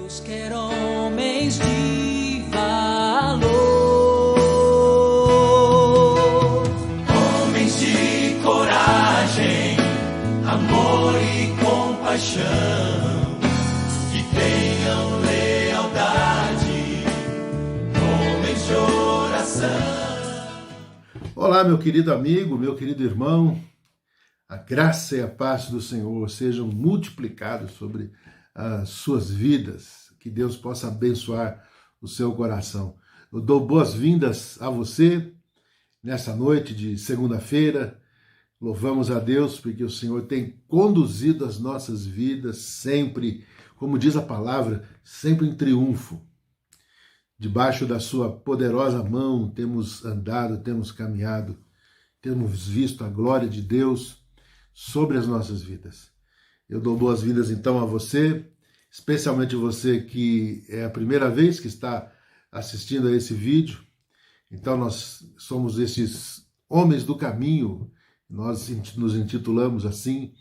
Deus quer homens de valor, homens de coragem, amor e compaixão, que tenham lealdade, homens de oração. Olá, meu querido amigo, meu querido irmão, a graça e a paz do Senhor sejam multiplicados sobre as suas vidas, que Deus possa abençoar o seu coração. Eu dou boas-vindas a você nessa noite de segunda-feira. Louvamos a Deus porque o Senhor tem conduzido as nossas vidas sempre, como diz a palavra, sempre em triunfo. Debaixo da sua poderosa mão temos andado, temos caminhado, temos visto a glória de Deus sobre as nossas vidas. Eu dou boas-vindas então a você, especialmente você que é a primeira vez que está assistindo a esse vídeo. Então nós somos esses homens do caminho, nós nos intitulamos assim,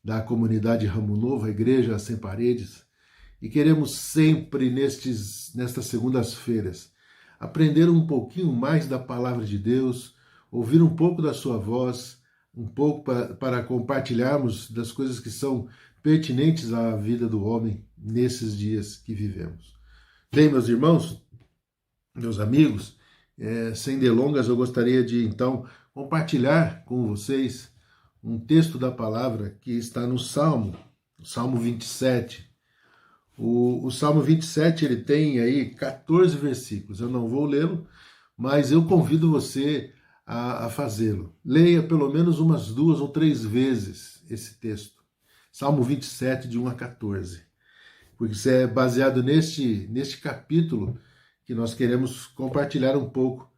da comunidade Ramo Novo, a Igreja Sem Paredes, e queremos sempre nestas segundas-feiras aprender um pouquinho mais da palavra de Deus, ouvir um pouco da sua voz, um pouco para compartilharmos das coisas que são pertinentes à vida do homem nesses dias que vivemos. Bem, meus irmãos, meus amigos, sem delongas, eu gostaria de então compartilhar com vocês um texto da palavra que está no Salmo 27. O Salmo 27 ele tem aí 14 versículos. Eu não vou lê-lo, mas eu convido você a fazê-lo. Leia pelo menos umas 2 ou 3 vezes esse texto. Salmo 27, de 1 a 14. Porque isso é baseado neste capítulo que nós queremos compartilhar um pouco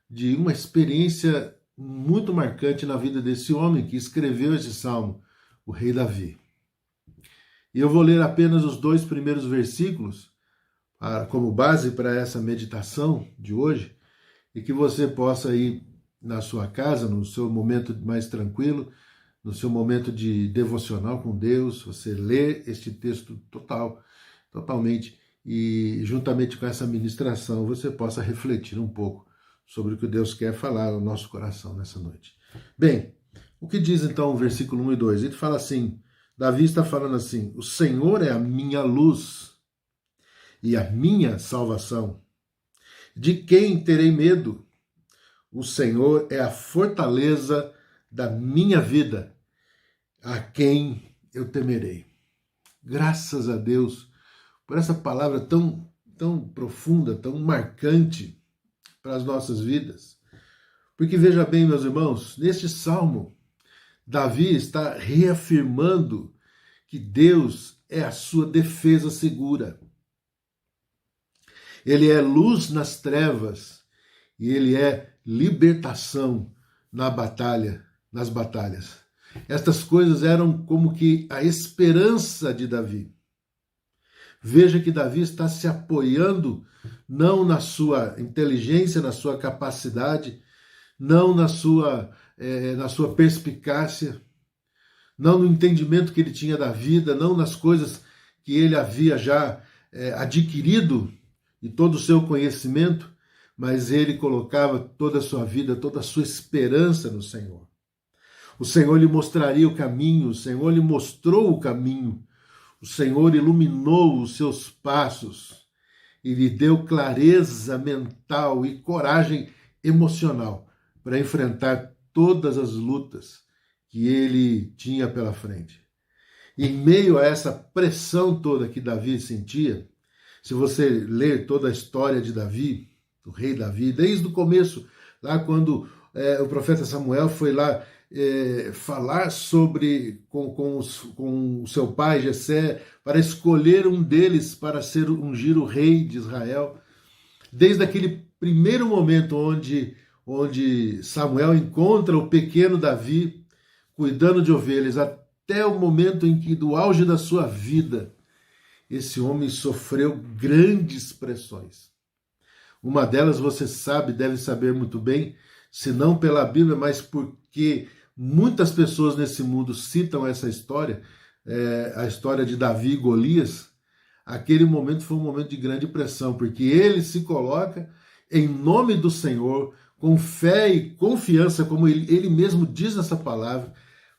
de uma experiência muito marcante na vida desse homem que escreveu esse salmo, o rei Davi. E eu vou ler apenas os 2 primeiros versículos como base para essa meditação de hoje, e que você possa ir na sua casa, no seu momento mais tranquilo, no seu momento de devocional com Deus, você lê este texto totalmente, e juntamente com essa ministração você possa refletir um pouco sobre o que Deus quer falar ao nosso coração nessa noite. Bem, o que diz então o versículo 1 e 2? Ele fala assim, Davi está falando assim, o Senhor é a minha luz e a minha salvação. De quem terei medo? O Senhor é a fortaleza da minha vida. A quem eu temerei? Graças a Deus por essa palavra tão profunda, tão marcante para as nossas vidas. Porque veja bem, meus irmãos, neste salmo, Davi está reafirmando que Deus é a sua defesa segura. Ele é luz nas trevas e ele é libertação nas batalhas. Estas coisas eram como que a esperança de Davi. Veja que Davi está se apoiando não na sua inteligência, na sua capacidade, não na sua perspicácia, não no entendimento que ele tinha da vida, não nas coisas que ele havia já adquirido e todo o seu conhecimento, mas ele colocava toda a sua vida, toda a sua esperança no Senhor. O Senhor lhe mostraria o caminho, o Senhor lhe mostrou o caminho, o Senhor iluminou os seus passos e lhe deu clareza mental e coragem emocional para enfrentar todas as lutas que ele tinha pela frente. E em meio a essa pressão toda que Davi sentia, se você ler toda a história de Davi, do rei Davi, desde o começo, lá quando o profeta Samuel foi lá falar com o seu pai Jessé, para escolher um deles para ungir o rei de Israel, desde aquele primeiro momento onde Samuel encontra o pequeno Davi cuidando de ovelhas, até o momento em que, do auge da sua vida, esse homem sofreu grandes pressões. Uma delas você deve saber muito bem, se não pela Bíblia, mas porque muitas pessoas nesse mundo citam essa história, a história de Davi e Golias, aquele momento foi um momento de grande pressão, porque ele se coloca em nome do Senhor, com fé e confiança, como ele mesmo diz nessa palavra,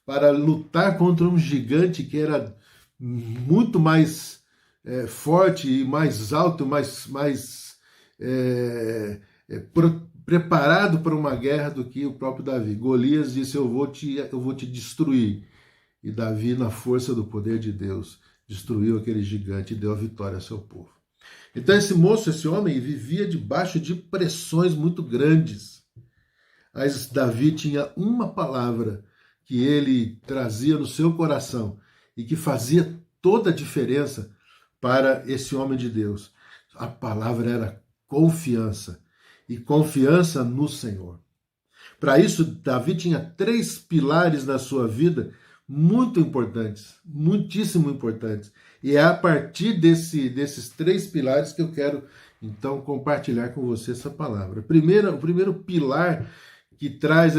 para lutar contra um gigante que era muito mais forte e mais alto, mais preparado para uma guerra do que o próprio Davi. Golias disse: eu vou te destruir. E Davi, na força do poder de Deus, destruiu aquele gigante e deu a vitória ao seu povo. Então esse homem, vivia debaixo de pressões muito grandes. Mas Davi tinha uma palavra que ele trazia no seu coração e que fazia toda a diferença para esse homem de Deus. A palavra era confiança, e confiança no Senhor. Para isso, Davi tinha 3 pilares na sua vida muito importantes, muitíssimo importantes. E é a partir desses 3 pilares que eu quero, então, compartilhar com você essa palavra. O primeiro pilar que traz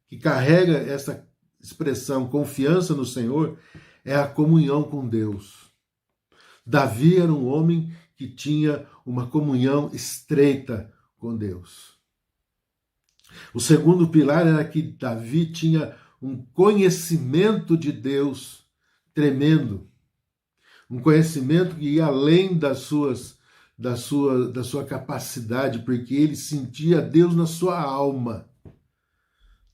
que carrega essa expressão confiança no Senhor é a comunhão com Deus. Davi era um homem que tinha uma comunhão estreita com Deus. O segundo pilar era que Davi tinha um conhecimento de Deus tremendo, um conhecimento que ia além da sua capacidade, porque ele sentia Deus na sua alma.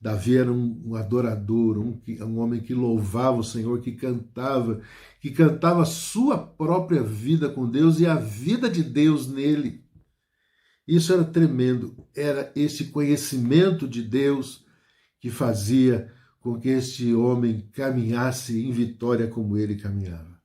Davi era um adorador, um homem que louvava o Senhor, que cantava a sua própria vida com Deus e a vida de Deus nele. Isso era tremendo, era esse conhecimento de Deus que fazia com que este homem caminhasse em vitória como ele caminhava.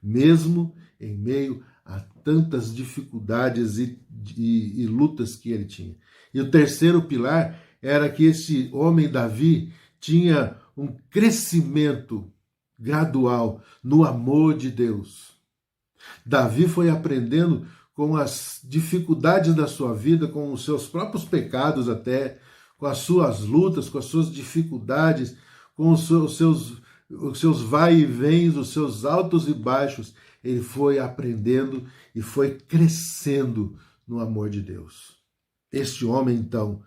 Mesmo em meio a tantas dificuldades e lutas que ele tinha. E o terceiro pilar era que esse homem Davi tinha um crescimento gradual no amor de Deus. Davi foi aprendendo com as dificuldades da sua vida, com os seus próprios pecados até, com as suas lutas, com as suas dificuldades, com os seus vai e vens, os seus altos e baixos. Ele foi aprendendo e foi crescendo no amor de Deus. Este homem, então,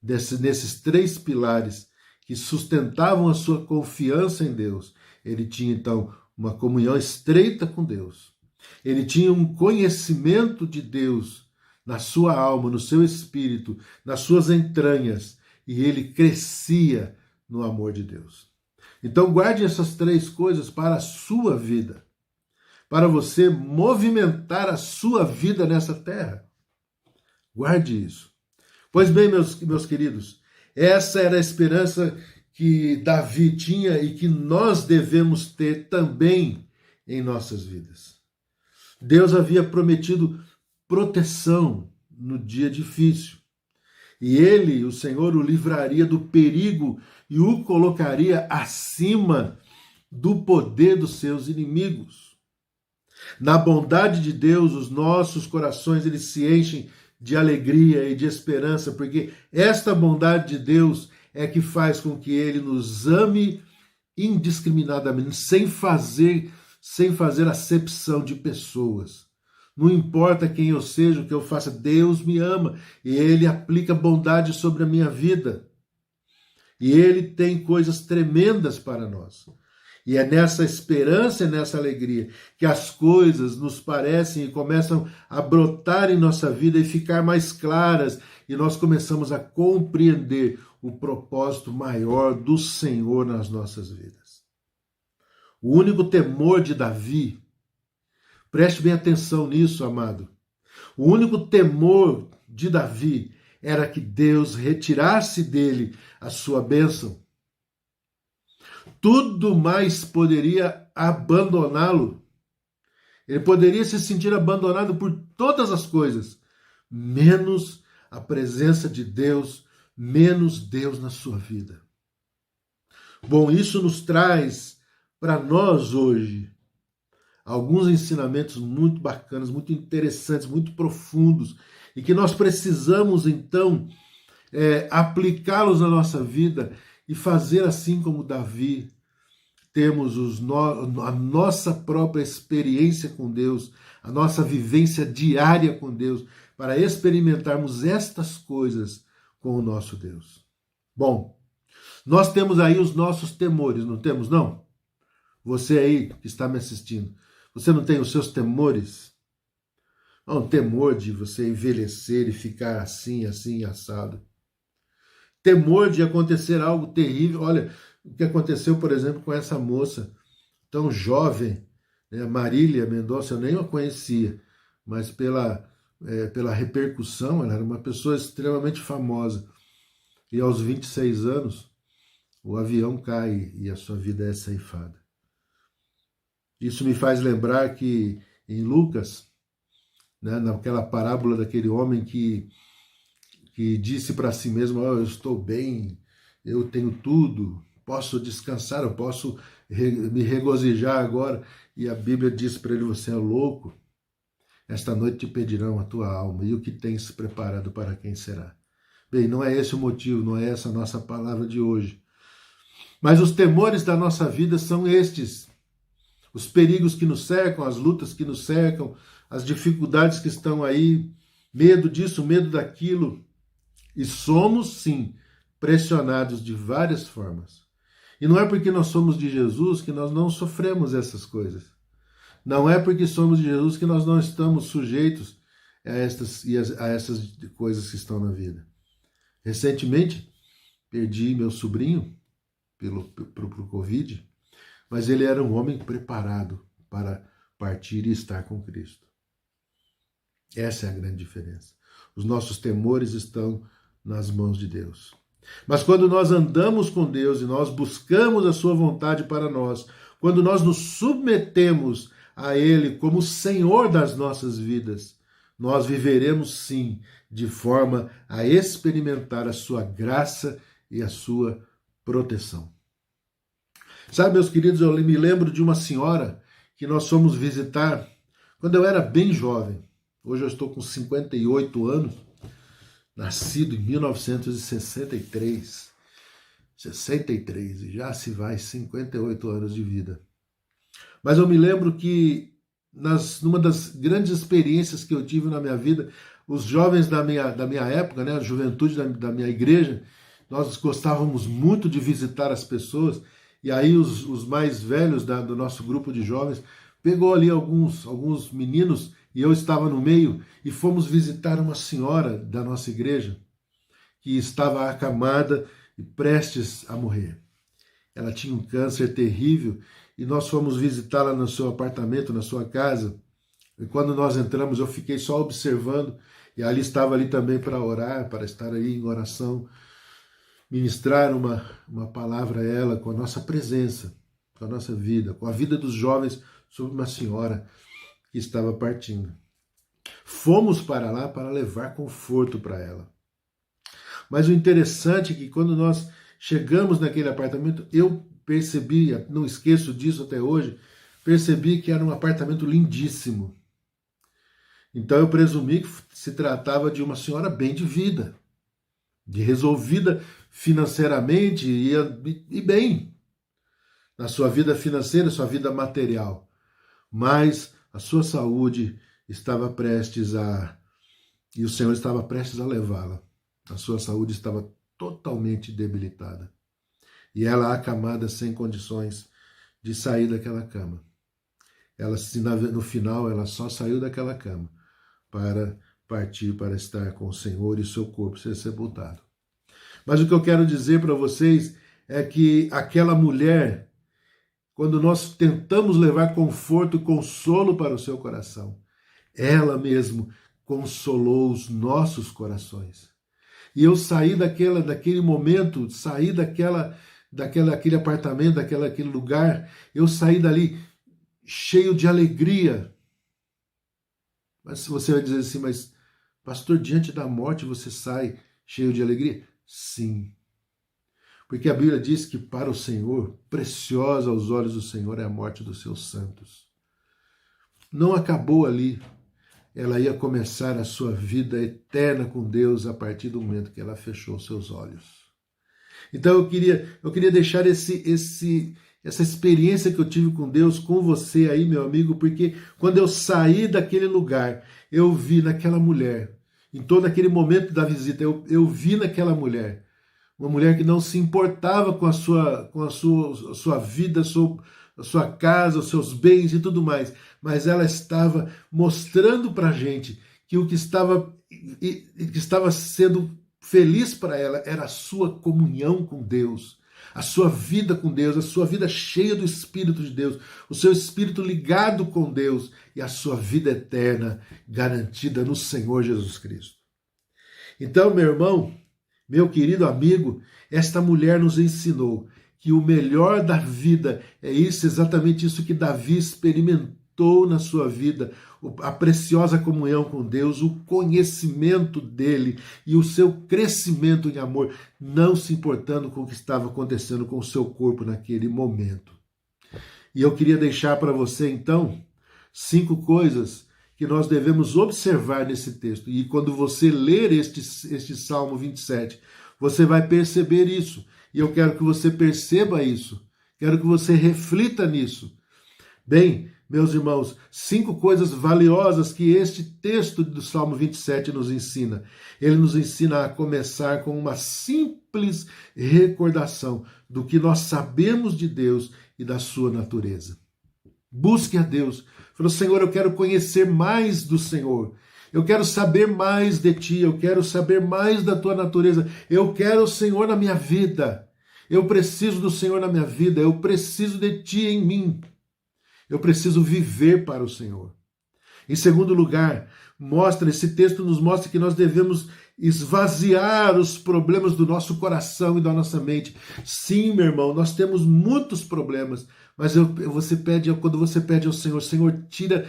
nesses 3 pilares que sustentavam a sua confiança em Deus, ele tinha, então, uma comunhão estreita com Deus. Ele tinha um conhecimento de Deus na sua alma, no seu espírito, nas suas entranhas, e ele crescia no amor de Deus. Então guarde essas 3 coisas para a sua vida, para você movimentar a sua vida nessa terra. Guarde isso. Pois bem, meus queridos, essa era a esperança que Davi tinha e que nós devemos ter também em nossas vidas. Deus havia prometido proteção no dia difícil. E ele, o Senhor, o livraria do perigo e o colocaria acima do poder dos seus inimigos. Na bondade de Deus, os nossos corações eles se enchem de alegria e de esperança, porque esta bondade de Deus é que faz com que ele nos ame indiscriminadamente, sem fazer acepção de pessoas. Não importa quem eu seja, o que eu faça, Deus me ama e ele aplica bondade sobre a minha vida. E ele tem coisas tremendas para nós. E é nessa esperança e nessa alegria que as coisas nos parecem e começam a brotar em nossa vida e ficar mais claras, e nós começamos a compreender o propósito maior do Senhor nas nossas vidas. O único temor de Davi, preste bem atenção nisso, amado. O único temor de Davi era que Deus retirasse dele a sua bênção. Tudo mais poderia abandoná-lo. Ele poderia se sentir abandonado por todas as coisas, menos a presença de Deus, menos Deus na sua vida. Bom, isso nos traz para nós hoje alguns ensinamentos muito bacanas, muito interessantes, muito profundos, e que nós precisamos, então, aplicá-los na nossa vida e fazer assim como Davi, temos a nossa própria experiência com Deus, a nossa vivência diária com Deus, para experimentarmos estas coisas com o nosso Deus. Bom, nós temos aí os nossos temores, não temos, não? Você aí que está me assistindo, você não tem os seus temores? Um temor de você envelhecer e ficar assim, assado. Temor de acontecer algo terrível. Olha, o que aconteceu, por exemplo, com essa moça tão jovem, né, Marília Mendonça, eu nem a conhecia, mas pela repercussão, ela era uma pessoa extremamente famosa. E aos 26 anos, o avião cai e a sua vida é ceifada. Isso me faz lembrar que em Lucas, né, naquela parábola daquele homem que disse para si mesmo, eu estou bem, eu tenho tudo, posso descansar, eu posso me regozijar agora. E a Bíblia diz para ele, você é louco, esta noite te pedirão a tua alma, e o que tens preparado para quem será? Bem, não é esse o motivo, não é essa a nossa palavra de hoje. Mas os temores da nossa vida são estes, os perigos que nos cercam, as lutas que nos cercam, as dificuldades que estão aí, medo disso, medo daquilo. E somos, sim, pressionados de várias formas. E não é porque nós somos de Jesus que nós não sofremos essas coisas. Não é porque somos de Jesus que nós não estamos sujeitos a essas coisas que estão na vida. Recentemente, perdi meu sobrinho pro Covid, mas ele era um homem preparado para partir e estar com Cristo. Essa é a grande diferença. Os nossos temores estão nas mãos de Deus. Mas quando nós andamos com Deus e nós buscamos a sua vontade para nós, quando nós nos submetemos a Ele como Senhor das nossas vidas, nós viveremos sim de forma a experimentar a sua graça e a sua proteção. Sabe, meus queridos, eu me lembro de uma senhora que nós fomos visitar quando eu era bem jovem. Hoje eu estou com 58 anos, nascido em 1963. 63, e já se vai 58 anos de vida. Mas eu me lembro que numa das grandes experiências que eu tive na minha vida, os jovens da minha época, né, a juventude da minha igreja, nós gostávamos muito de visitar as pessoas, e aí os mais velhos do nosso grupo de jovens pegou ali alguns meninos, e eu estava no meio, e fomos visitar uma senhora da nossa igreja, que estava acamada e prestes a morrer. Ela tinha um câncer terrível, e nós fomos visitá-la no seu apartamento, na sua casa, e quando nós entramos eu fiquei só observando, e ali estava ali também para orar, para estar aí em oração, ministrar uma palavra a ela com a nossa presença, com a nossa vida, com a vida dos jovens sobre uma senhora que estava partindo. Fomos para lá para levar conforto para ela. Mas o interessante é que quando nós chegamos naquele apartamento, eu percebi, não esqueço disso até hoje, percebi que era um apartamento lindíssimo. Então eu presumi que se tratava de uma senhora bem de vida, de resolvida financeiramente e bem na sua vida financeira, sua vida material. Mas a sua saúde estava prestes e o Senhor estava prestes a levá-la. A sua saúde estava totalmente debilitada. E ela acamada sem condições de sair daquela cama. No final, ela só saiu daquela cama para partir para estar com o Senhor e seu corpo ser sepultado. Mas o que eu quero dizer para vocês é que aquela mulher, quando nós tentamos levar conforto e consolo para o seu coração, ela mesmo consolou os nossos corações. E eu saí daquele momento, saí daquele apartamento, daquele lugar, eu saí dali cheio de alegria. Mas você vai dizer assim, mas pastor, diante da morte você sai cheio de alegria? Sim. Porque a Bíblia diz que para o Senhor, preciosa aos olhos do Senhor é a morte dos seus santos. Não acabou ali. Ela ia começar a sua vida eterna com Deus a partir do momento que ela fechou seus olhos. Então eu queria deixar esse essa experiência que eu tive com Deus, com você aí, meu amigo, porque quando eu saí daquele lugar, eu vi naquela mulher, em todo aquele momento da visita, eu vi naquela mulher, uma mulher que não se importava com a sua vida, a sua casa, os seus bens e tudo mais, mas ela estava mostrando para a gente que o que estava sendo feliz para ela era a sua comunhão com Deus, a sua vida com Deus, a sua vida cheia do Espírito de Deus, o seu espírito ligado com Deus e a sua vida eterna garantida no Senhor Jesus Cristo. Então, meu irmão, meu querido amigo, esta mulher nos ensinou que o melhor da vida é isso, exatamente isso que Davi experimentou na sua vida, a preciosa comunhão com Deus, o conhecimento dele e o seu crescimento em amor, não se importando com o que estava acontecendo com o seu corpo naquele momento. E eu queria deixar para você, então, 5 coisas que nós devemos observar nesse texto. E quando você ler este Salmo 27, você vai perceber isso. E eu quero que você perceba isso. Quero que você reflita nisso. Bem, meus irmãos, 5 coisas valiosas que este texto do Salmo 27 nos ensina. Ele nos ensina a começar com uma simples recordação do que nós sabemos de Deus e da sua natureza. Busque a Deus. Falou, Senhor, eu quero conhecer mais do Senhor. Eu quero saber mais de Ti. Eu quero saber mais da Tua natureza. Eu quero o Senhor na minha vida. Eu preciso do Senhor na minha vida. Eu preciso de Ti em mim. Eu preciso viver para o Senhor. Em segundo lugar, esse texto nos mostra que nós devemos esvaziar os problemas do nosso coração e da nossa mente. Sim, meu irmão, nós temos muitos problemas, mas quando você pede ao Senhor, Senhor, tira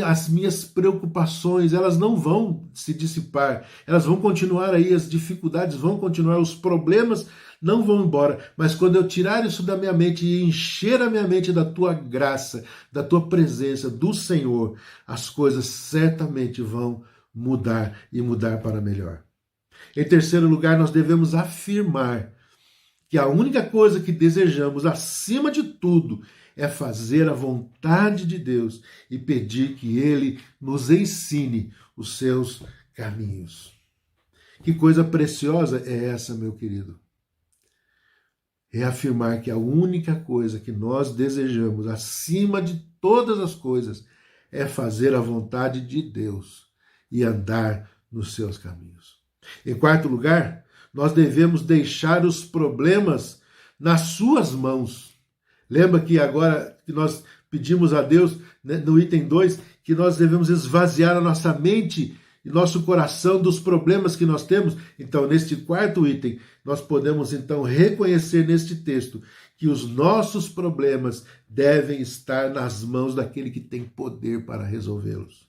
as minhas preocupações, elas não vão se dissipar, elas vão continuar aí, as dificuldades vão continuar, os problemas não vão embora, mas quando eu tirar isso da minha mente e encher a minha mente da Tua graça, da Tua presença, do Senhor, as coisas certamente vão mudar e mudar para melhor. Em terceiro lugar, nós devemos afirmar que a única coisa que desejamos, acima de tudo, é fazer a vontade de Deus e pedir que Ele nos ensine os seus caminhos. Que coisa preciosa é essa, meu querido? Reafirmar que a única coisa que nós desejamos, acima de todas as coisas, é fazer a vontade de Deus e andar nos seus caminhos. Em quarto lugar, nós devemos deixar os problemas nas suas mãos. Lembra que agora que nós pedimos a Deus, né, no item 2, que nós devemos esvaziar a nossa mente e nosso coração dos problemas que nós temos? Então, neste quarto item, nós podemos então reconhecer neste texto que os nossos problemas devem estar nas mãos daquele que tem poder para resolvê-los.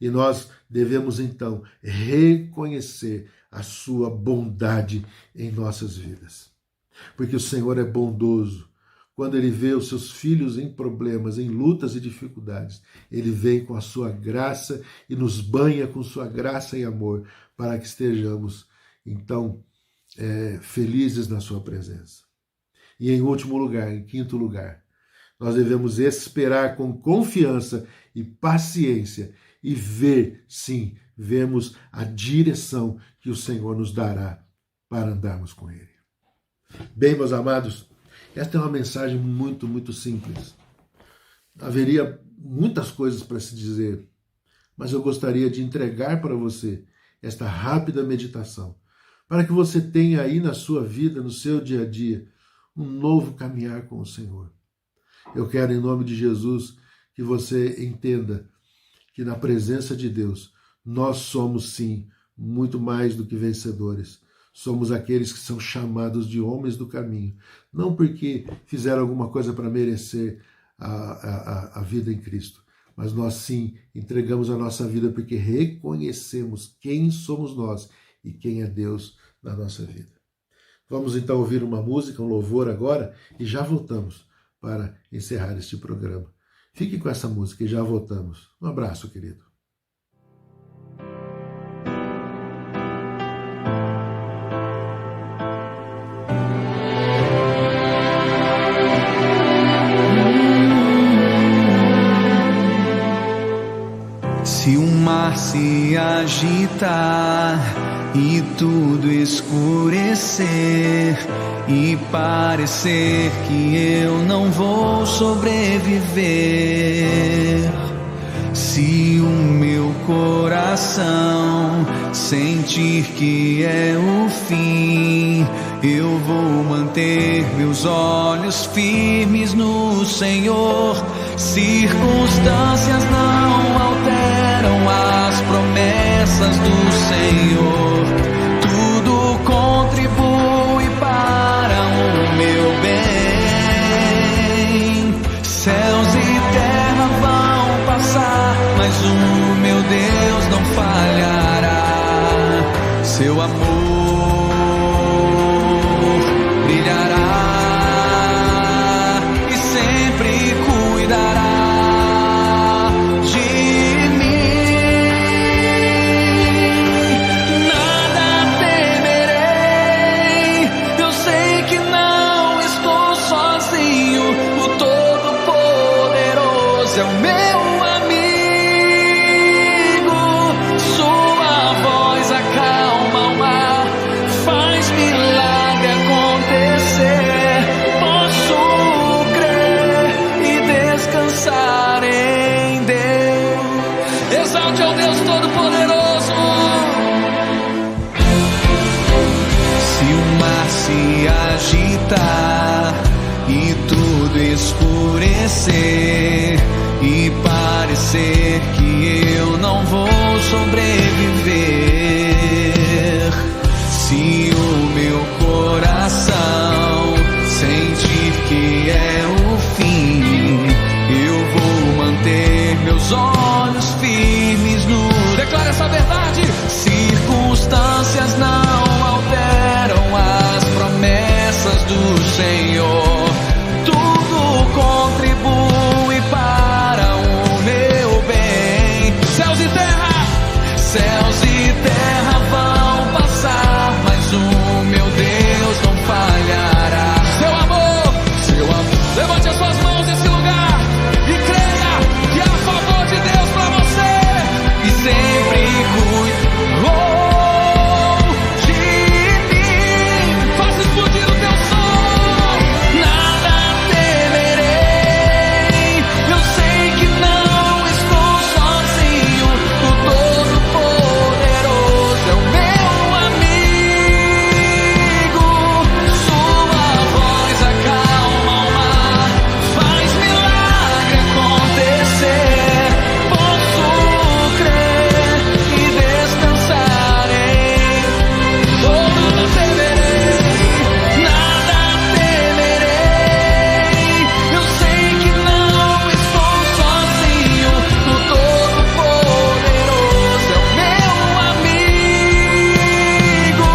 E nós devemos então reconhecer a sua bondade em nossas vidas. Porque o Senhor é bondoso. Quando Ele vê os seus filhos em problemas, em lutas e dificuldades, Ele vem com a sua graça e nos banha com sua graça e amor para que estejamos, então, felizes na sua presença. E em último lugar, em quinto lugar, nós devemos esperar com confiança e paciência e vemos a direção que o Senhor nos dará para andarmos com Ele. Bem, meus amados, esta é uma mensagem muito, muito simples. Haveria muitas coisas para se dizer, mas eu gostaria de entregar para você esta rápida meditação, para que você tenha aí na sua vida, no seu dia a dia, um novo caminhar com o Senhor. Eu quero, em nome de Jesus, que você entenda que na presença de Deus, nós somos sim muito mais do que vencedores. Somos aqueles que são chamados de homens do caminho, não porque fizeram alguma coisa para merecer a vida em Cristo, mas nós sim entregamos a nossa vida porque reconhecemos quem somos nós e quem é Deus na nossa vida. Vamos então ouvir uma música, um louvor agora e já voltamos para encerrar este programa. Fique com essa música e já voltamos. Um abraço, querido. mar se agitar e tudo escurecer e parecer que eu não vou sobreviver, se o meu coração sentir que é o fim, eu vou manter meus olhos firmes no Senhor. Circunstâncias não alteram as promessas do Senhor. Tudo contribui para o meu bem. Céus e terra vão passar, mas o meu Deus não falhará. Seu amor brilhará e sempre cuidará de mim. Nada temerei, eu sei que não estou sozinho. O Todo-Poderoso é o meu amigo. Sua voz acalma o mar, faz milagre acontecer. Posso crer e descansar em Deus. Exalte ao Deus Todo-Poderoso. Se o mar se agitar e tudo escurecer e parecer que eu não vou sobreviver, se o meu coração sentir que é o fim, eu vou manter meus olhos firmes no... Declara essa verdade. Circunstâncias não alteram as promessas do Senhor. Tudo contribui para o meu bem. Céus e terra vão passar, mas o meu Deus não falhará. Seu amor, levante as suas mãos nesse lugar e creia que é a favor de Deus pra você e sempre cuidou de mim. Faça explodir o teu som. Nada temerei, eu sei que não estou sozinho. O Todo-Poderoso é o meu amigo. Sua voz acalma o mar, faz milagre acontecer. Posso crer e descansar em todo. Não temerei, nada temerei, eu sei que não estou sozinho. O Todo-Poderoso é o meu amigo.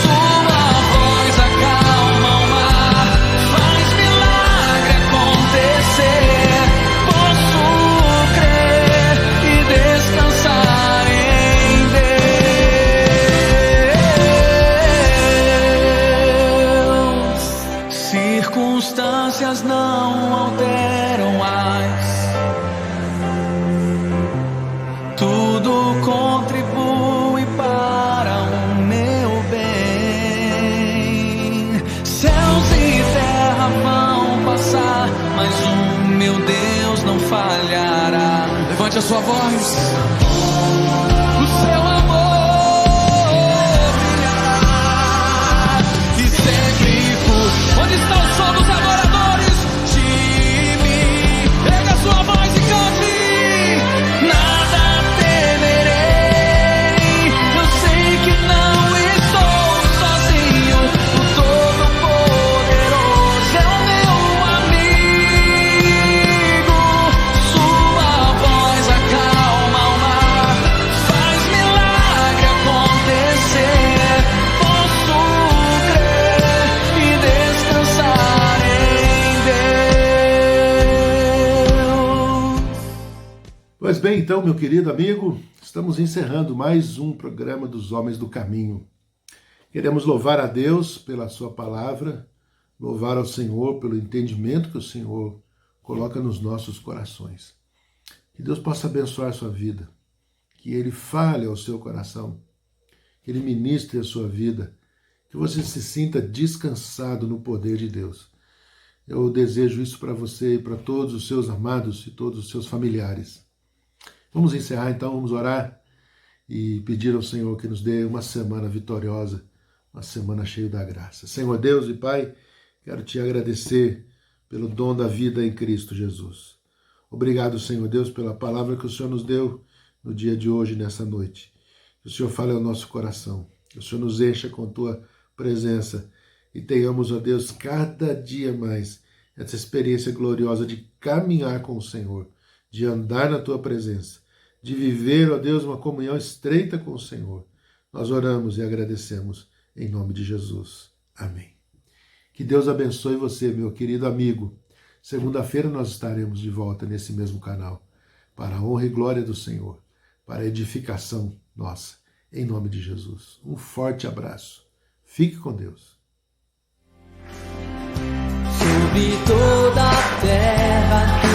Sua voz acalma o mar, faz milagre acontecer. Posso crer e descansar em Deus. Circunstâncias não alteram as, tudo contribui para o meu bem. Céus e terra vão passar, mas o meu Deus não falhará. Levante a sua voz. O seu amor brilhará e sempre onde está o som dos adoradores de mim? Pega a sua voz e cante. Nada temerei, eu sei que não estou sozinho. O Todo-Poderoso é o meu amigo. Sua voz acalma o mar, faz milagre acontecer. Posso crer e descansar em Deus. Pois bem, então, meu querido amigo, estamos encerrando mais um programa dos Homens do Caminho. Queremos louvar a Deus pela sua palavra, louvar ao Senhor pelo entendimento que o Senhor coloca nos nossos corações. Que Deus possa abençoar a sua vida, que Ele fale ao seu coração, que Ele ministre a sua vida, que você se sinta descansado no poder de Deus. Eu desejo isso para você e para todos os seus amados e todos os seus familiares. Vamos encerrar então, vamos orar e pedir ao Senhor que nos dê uma semana vitoriosa, uma semana cheia da graça. Senhor Deus e Pai, quero te agradecer pelo dom da vida em Cristo Jesus. Obrigado, Senhor Deus, pela palavra que o Senhor nos deu no dia de hoje, nessa noite. Que o Senhor fale ao nosso coração, que o Senhor nos encha com tua presença e tenhamos, ó Deus, cada dia mais essa experiência gloriosa de caminhar com o Senhor, de andar na tua presença, de viver, ó Deus, uma comunhão estreita com o Senhor. Nós oramos e agradecemos em nome de Jesus. Amém. Que Deus abençoe você, meu querido amigo. Segunda-feira nós estaremos de volta nesse mesmo canal, para a honra e glória do Senhor, para a edificação nossa, em nome de Jesus. Um forte abraço. Fique com Deus. Sobre toda a terra